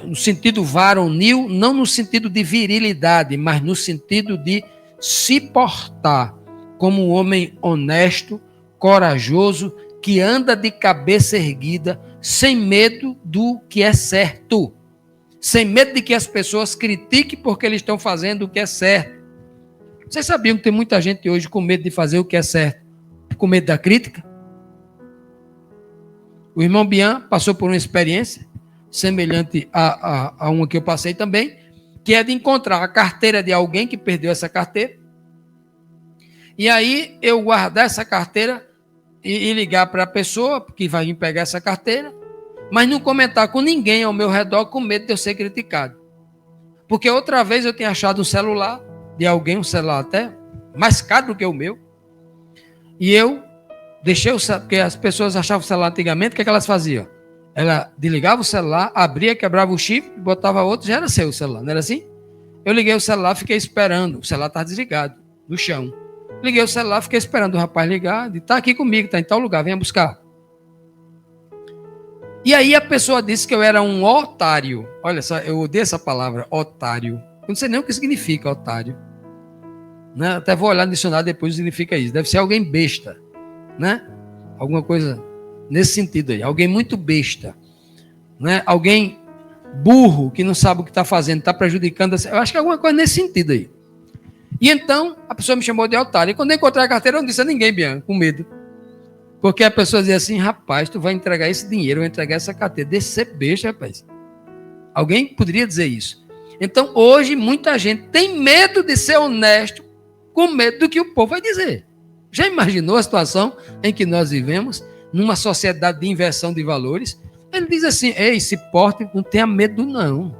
no sentido varonil, não no sentido de virilidade, mas no sentido de se portar como um homem honesto, corajoso, que anda de cabeça erguida, sem medo do que é certo, sem medo de que as pessoas critiquem porque eles estão fazendo o que é certo. Vocês sabiam que tem muita gente hoje com medo de fazer o que é certo, com medo da crítica? O irmão Bian passou por uma experiência semelhante a uma que eu passei também, que é de encontrar a carteira de alguém que perdeu essa carteira, e aí eu guardar essa carteira e ligar para a pessoa que vai vir pegar essa carteira, mas não comentar com ninguém ao meu redor com medo de eu ser criticado. Porque outra vez eu tinha achado um celular de alguém, um celular até mais caro do que o meu, e eu deixei o celular, porque as pessoas achavam o celular antigamente, o que elas faziam? Ela desligava o celular, abria, quebrava o chip, botava outro, já era seu o celular, não era assim? Eu liguei o celular, fiquei esperando, o celular estava desligado, no chão. Liguei o celular, fiquei esperando o rapaz ligar, e está aqui comigo, está em tal lugar, venha buscar. E aí a pessoa disse que eu era um otário. Olha só, eu odeio essa palavra, otário. Eu não sei nem o que significa otário. Né? Até vou olhar no dicionário depois o que significa isso. Deve ser alguém besta, né? Alguma coisa nesse sentido aí. Alguém muito besta, né? Alguém burro que não sabe o que está fazendo, está prejudicando. Eu acho que é alguma coisa nesse sentido aí. E então, a pessoa me chamou de otário. E quando eu encontrei a carteira, eu não disse a ninguém, Bian, com medo. Porque a pessoa dizia assim, rapaz, tu vai entregar esse dinheiro, vai entregar essa carteira. Deixa de ser besta, rapaz. Alguém poderia dizer isso. Então, hoje, muita gente tem medo de ser honesto, com medo do que o povo vai dizer. Já imaginou a situação em que nós vivemos? numa sociedade de inversão de valores. Ele diz assim: ei, se porte, não tenha medo não.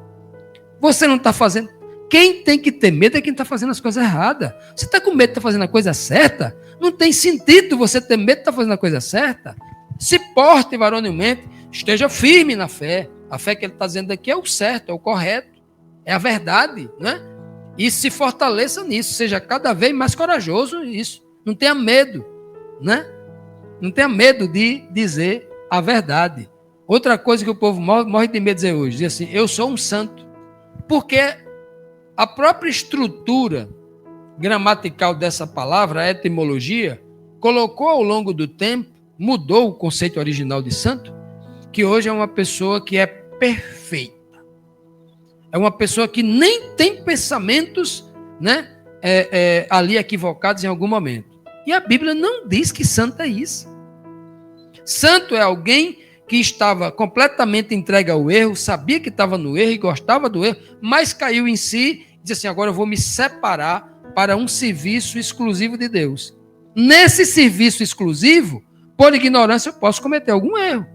Você não está fazendo... Quem tem que ter medo é quem está fazendo as coisas erradas. Você está com medo de estar fazendo a coisa certa? Não tem sentido você ter medo de estar fazendo a coisa certa. Se porte varonilmente, esteja firme na fé. A fé que ele está dizendo aqui é o certo, é o correto, é a verdade, né? E se fortaleça nisso, seja cada vez mais corajoso nisso. Não tenha medo, né? Não tenha medo de dizer a verdade. Outra coisa que o povo morre de medo de dizer hoje, diz assim: eu sou um santo. Porque a própria estrutura gramatical dessa palavra, a etimologia, colocou ao longo do tempo, mudou o conceito original de santo, que hoje é uma pessoa que é perfeita. É uma pessoa que nem tem pensamentos, né, ali equivocados em algum momento. E a Bíblia não diz que santo é isso. Santo é alguém que estava completamente entregue ao erro, sabia que estava no erro e gostava do erro, mas caiu em si e disse assim: agora eu vou me separar para um serviço exclusivo de Deus. Nesse serviço exclusivo, por ignorância, eu posso cometer algum erro.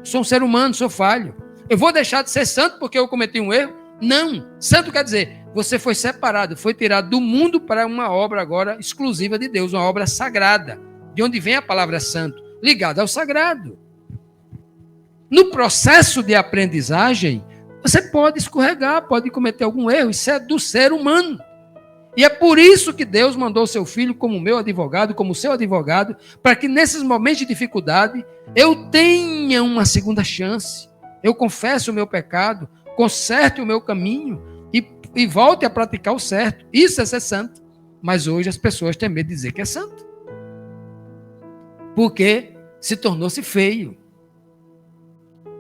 Sou um ser humano, sou falho. Eu vou deixar de ser santo porque eu cometi um erro? Não. Santo quer dizer, você foi separado, foi tirado do mundo para uma obra agora exclusiva de Deus, uma obra sagrada. De onde vem a palavra santo? Ligada ao sagrado. No processo de aprendizagem, você pode escorregar, pode cometer algum erro, isso é do ser humano. E é por isso que Deus mandou seu filho como meu advogado, como seu advogado, para que nesses momentos de dificuldade eu tenha uma segunda chance. Eu confesso o meu pecado, conserte o meu caminho e volte a praticar o certo. Isso é ser santo. Mas hoje as pessoas têm medo de dizer que é santo. Porque se tornou-se feio.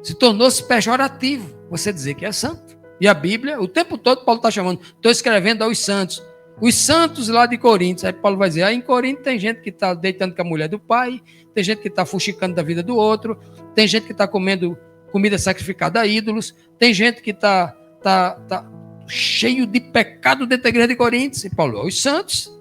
Se tornou-se pejorativo você dizer que é santo. E a Bíblia, o tempo todo, Paulo está chamando, estou escrevendo aos santos. Os santos lá de Coríntios. Aí Paulo vai dizer, em Coríntios tem gente que está deitando com a mulher do pai, tem gente que está fuxicando da vida do outro, tem gente que está comendo comida sacrificada a ídolos, tem gente que está cheio de pecado dentro da igreja de Coríntios. E Paulo, os santos.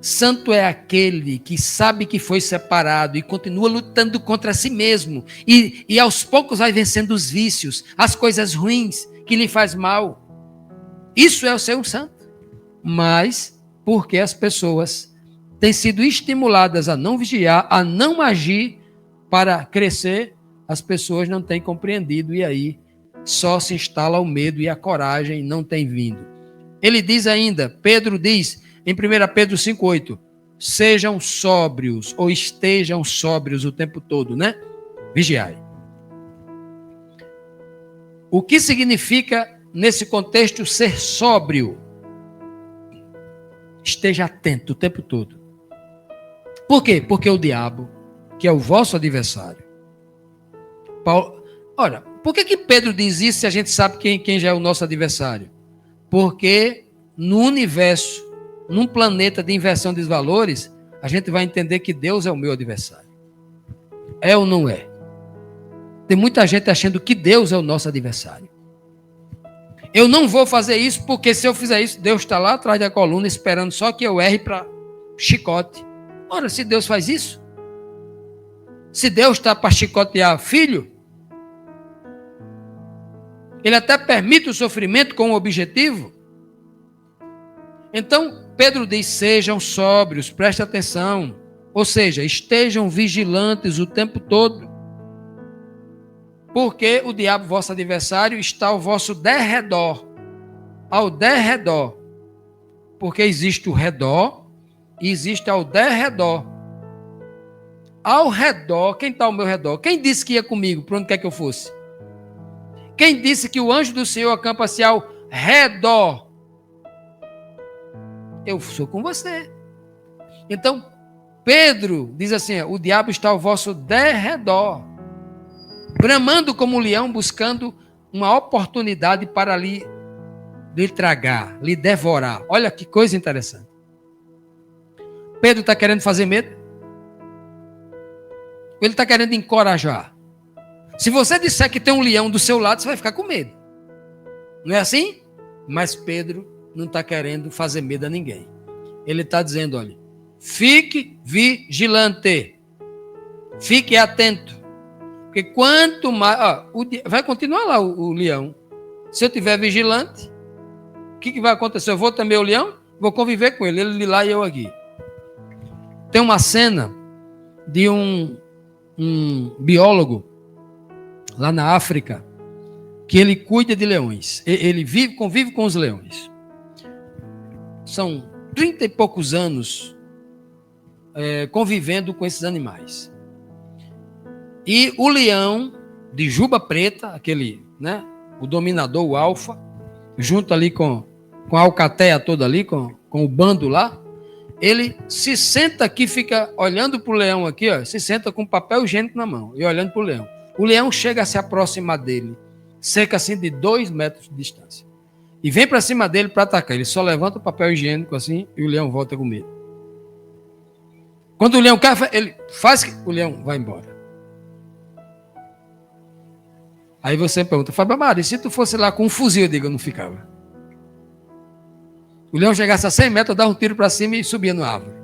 Santo é aquele que sabe que foi separado e continua lutando contra si mesmo. E aos poucos vai vencendo os vícios, as coisas ruins que lhe faz mal. Isso é o ser um santo. Mas porque as pessoas têm sido estimuladas a não vigiar, a não agir para crescer, as pessoas não têm compreendido e aí só se instala o medo e a coragem não tem vindo. Ele diz ainda, Pedro diz, em 1 Pedro 5,8, sejam sóbrios ou estejam sóbrios o tempo todo, né? Vigiai. O que significa, nesse contexto, ser sóbrio? Esteja atento o tempo todo. Por quê? Porque o diabo, que é o vosso adversário. Paulo, ora, por que Pedro diz isso se a gente sabe quem já é o nosso adversário? Porque no universo, num planeta de inversão dos valores, a gente vai entender que Deus é o meu adversário. É ou não é? Tem muita gente achando que Deus é o nosso adversário. Eu não vou fazer isso porque se eu fizer isso, Deus está lá atrás da coluna esperando só que eu erre para chicote. Ora, se Deus faz isso, se Deus está para chicotear filho, Ele até permite o sofrimento com um objetivo. Então, Pedro diz, sejam sóbrios, preste atenção. Ou seja, estejam vigilantes o tempo todo. Porque o diabo, vosso adversário, está ao vosso derredor. Ao derredor. Porque existe o redor e existe ao derredor. Ao redor, quem está ao meu redor? Quem disse que ia comigo, para onde quer que eu fosse? Quem disse que o anjo do Senhor acampa-se ao redor? Eu sou com você. Então, Pedro diz assim, o diabo está ao vosso derredor, bramando como um leão, buscando uma oportunidade para lhe tragar, lhe devorar. Olha que coisa interessante. Pedro está querendo fazer medo? Ele está querendo encorajar. Se você disser que tem um leão do seu lado, você vai ficar com medo. Não é assim? Mas Pedro não está querendo fazer medo a ninguém. Ele está dizendo, olha, Fique vigilante. Fique atento. Porque quanto mais... vai continuar lá o leão. Se eu estiver vigilante, o que vai acontecer? Eu vou temer o leão, vou conviver com ele. Ele lá e eu aqui. Tem uma cena de um biólogo lá na África, que ele cuida de leões. Ele convive com os leões. São 30 e poucos anos convivendo com esses animais. E o leão de juba preta, aquele, né, o dominador, o alfa, junto ali com a alcateia toda ali, com o bando lá, ele se senta aqui, fica olhando para o leão aqui, ó, se senta com papel higiênico na mão e olhando para o leão. O leão chega a se aproximar dele, cerca assim de 2 metros de distância. E vem para cima dele para atacar. Ele só levanta o papel higiênico assim e o leão volta com medo. Quando o leão cai, ele faz que o leão vai embora. Aí você pergunta, Fábio Amaro, e se tu fosse lá com um fuzil? Eu digo, eu não ficava. O leão chegasse a 100 metros, eu dava um tiro para cima e subia na árvore.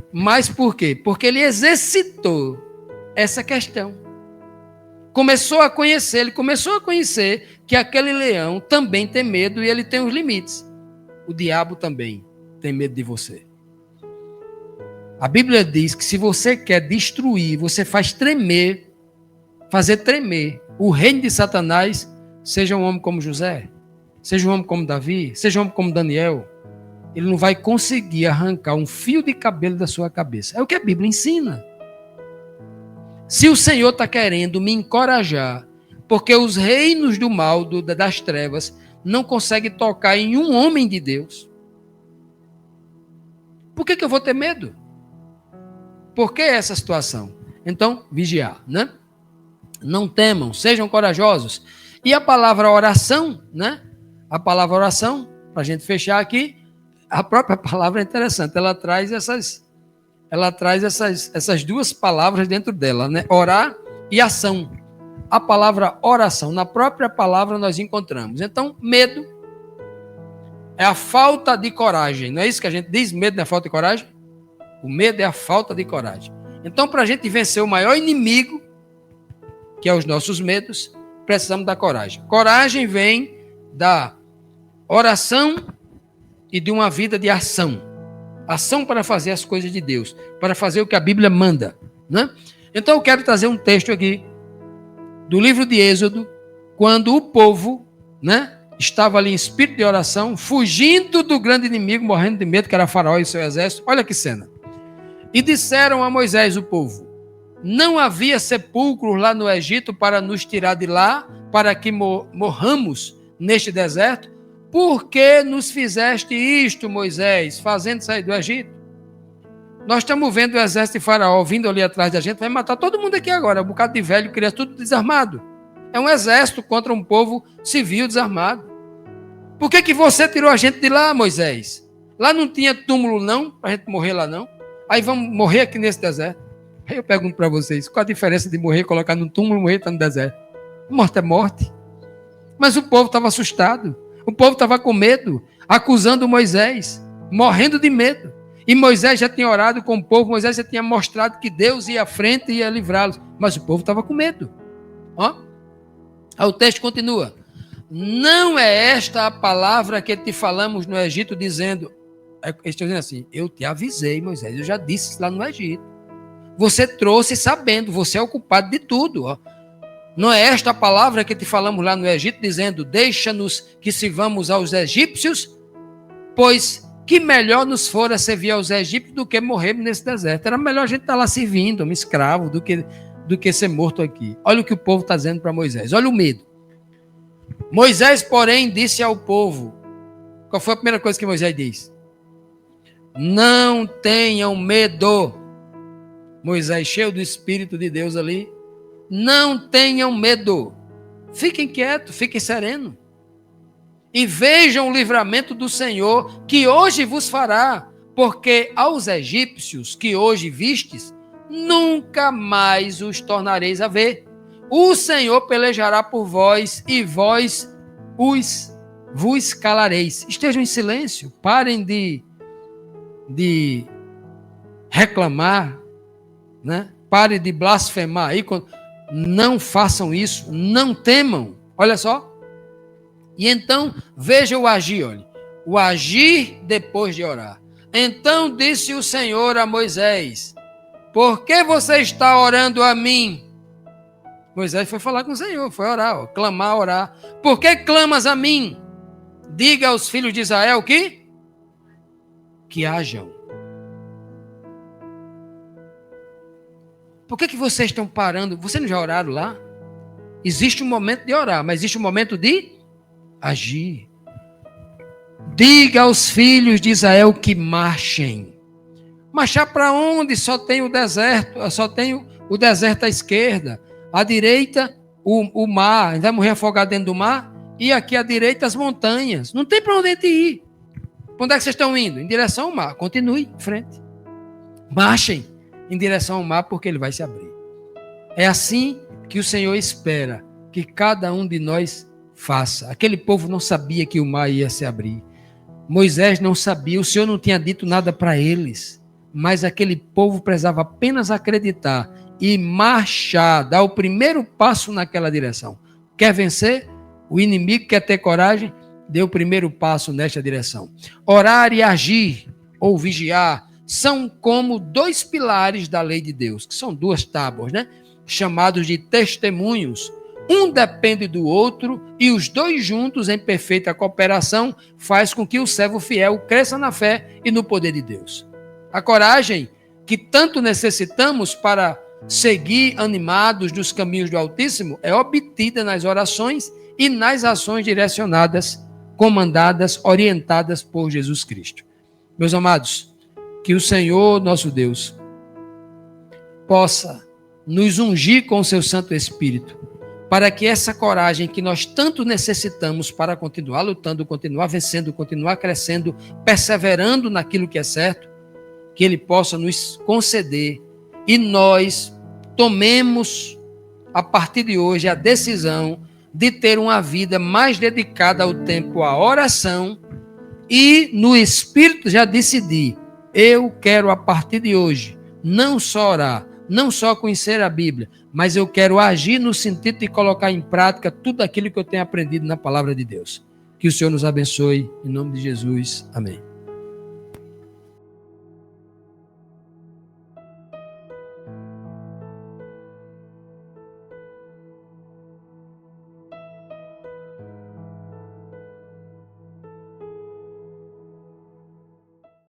Mas por quê? Porque ele exercitou essa questão. Ele começou a conhecer que aquele leão também tem medo e ele tem os limites. O diabo também tem medo de você. A Bíblia diz que se você quer destruir, você fazer tremer o reino de Satanás, seja um homem como José, seja um homem como Davi, seja um homem como Daniel, ele não vai conseguir arrancar um fio de cabelo da sua cabeça. É o que a Bíblia ensina. Se o Senhor está querendo me encorajar, porque os reinos do mal, das trevas, não conseguem tocar em um homem de Deus, por que eu vou ter medo? Por que essa situação? Então, vigiar, né? Não temam, sejam corajosos. E a palavra oração, né? A palavra oração, para a gente fechar aqui, a própria palavra é interessante, ela traz essas duas palavras dentro dela, né? Orar e ação. A palavra oração, na própria palavra nós encontramos. Então, medo é a falta de coragem. Não é isso que a gente diz? Medo não é falta de coragem? O medo é a falta de coragem. Então, para a gente vencer o maior inimigo, que é os nossos medos, precisamos da coragem. Coragem vem da oração e de uma vida de ação. Ação para fazer as coisas de Deus, para fazer o que a Bíblia manda, né? Então eu quero trazer um texto aqui do livro de Êxodo, quando o povo, né, estava ali em espírito de oração, fugindo do grande inimigo, morrendo de medo, que era Faraó e seu exército. Olha que cena. E disseram a Moisés, o povo: não havia sepulcros lá no Egito para nos tirar de lá, para que morramos neste deserto? Por que nos fizeste isto, Moisés, fazendo sair do Egito? Nós estamos vendo o exército de Faraó vindo ali atrás da gente, vai matar todo mundo aqui agora, um bocado de velho, criança, tudo desarmado. É um exército contra um povo civil desarmado. Por que você tirou a gente de lá, Moisés? Lá não tinha túmulo não, para a gente morrer lá não. Aí vamos morrer aqui nesse deserto. Aí eu pergunto para vocês, qual a diferença de morrer, colocar num túmulo e morrer tá no deserto? Morte é morte. Mas o povo estava assustado. O povo estava com medo, acusando Moisés, morrendo de medo. E Moisés já tinha orado com o povo, Moisés já tinha mostrado que Deus ia à frente e ia livrá-los. Mas o povo estava com medo. Ó. Aí o texto continua. Não é esta a palavra que te falamos no Egito, dizendo... Eles estão dizendo assim, eu te avisei, Moisés, eu já disse lá no Egito. Você trouxe sabendo, você é o culpado de tudo. Ó. Não é esta a palavra que te falamos lá no Egito, dizendo, deixa-nos que sirvamos aos egípcios, pois que melhor nos fora servir aos egípcios do que morrermos nesse deserto. Era melhor a gente estar lá servindo, um escravo, do que ser morto aqui. Olha o que o povo está dizendo para Moisés, olha o medo. Moisés, porém, disse ao povo, qual foi a primeira coisa que Moisés disse? Não tenham medo. Moisés, cheio do Espírito de Deus ali, não tenham medo, fiquem quietos, fiquem serenos, e vejam o livramento do Senhor, que hoje vos fará, porque aos egípcios que hoje vistes, nunca mais os tornareis a ver. O Senhor pelejará por vós, e vós vos calareis. Estejam em silêncio, parem de de reclamar, né? Pare de blasfemar aí. Não façam isso, não temam. Olha só. E então, veja o agir, olha. O agir depois de orar. Então disse o Senhor a Moisés: por que você está orando a mim? Moisés foi falar com o Senhor, foi orar, ó, clamar, orar. Por que clamas a mim? Diga aos filhos de Israel que hajam. Por que vocês estão parando? Vocês não já oraram lá? Existe um momento de orar, mas existe um momento de agir. Diga aos filhos de Israel que marchem. Marchar para onde? Só tem o deserto, só tem o deserto à esquerda. À direita, o mar. A gente vai morrer afogado dentro do mar. E aqui à direita, as montanhas. Não tem para onde a gente ir. Para onde é que vocês estão indo? Em direção ao mar. Continue em frente. Marchem em direção ao mar, porque ele vai se abrir. É assim que o Senhor espera que cada um de nós faça. Aquele povo não sabia que o mar ia se abrir. Moisés não sabia, o Senhor não tinha dito nada para eles. Mas aquele povo precisava apenas acreditar e marchar, dar o primeiro passo naquela direção. Quer vencer? O inimigo quer ter coragem? Dê o primeiro passo nesta direção. Orar e agir, ou vigiar, são como dois pilares da lei de Deus, que são duas tábuas, né? Chamados de testemunhos. Um depende do outro e os dois juntos, em perfeita cooperação, faz com que o servo fiel cresça na fé e no poder de Deus. A coragem que tanto necessitamos para seguir animados nos caminhos do Altíssimo é obtida nas orações e nas ações direcionadas, comandadas, orientadas por Jesus Cristo. Meus amados, que o Senhor, nosso Deus, possa nos ungir com o seu Santo Espírito, para que essa coragem que nós tanto necessitamos para continuar lutando, continuar vencendo, continuar crescendo, perseverando naquilo que é certo, que Ele possa nos conceder e nós tomemos, a partir de hoje, a decisão de ter uma vida mais dedicada ao tempo à oração e no Espírito já decidir, eu quero a partir de hoje não só orar, não só conhecer a Bíblia, mas eu quero agir no sentido de colocar em prática tudo aquilo que eu tenho aprendido na palavra de Deus. Que o Senhor nos abençoe, em nome de Jesus. Amém.